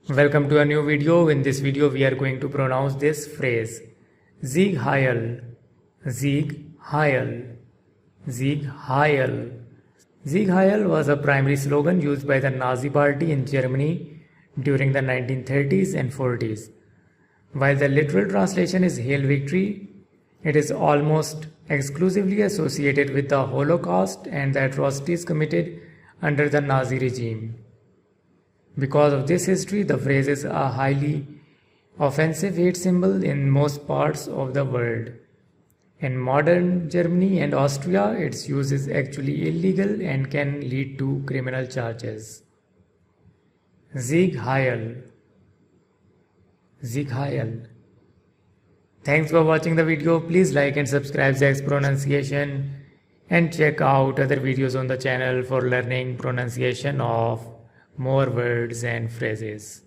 Welcome to a new video. In this video we are going to pronounce this phrase Sieg Heil, Sieg Heil, Sieg Heil. Sieg Heil was a primary slogan used by the Nazi Party in Germany during the 1930s and 40s. While the literal translation is Hail Victory, it is almost exclusively associated with the Holocaust and the atrocities committed under the Nazi regime. Because of this history, the phrase is a highly offensive hate symbol in most parts of the world. In modern Germany and Austria, its use is actually illegal and can lead to criminal charges. Sieg Heil, Sieg Heil. Thanks for watching the video. Please like and subscribe Zack's pronunciation and check out other videos on the channel for learning pronunciation of more words and phrases.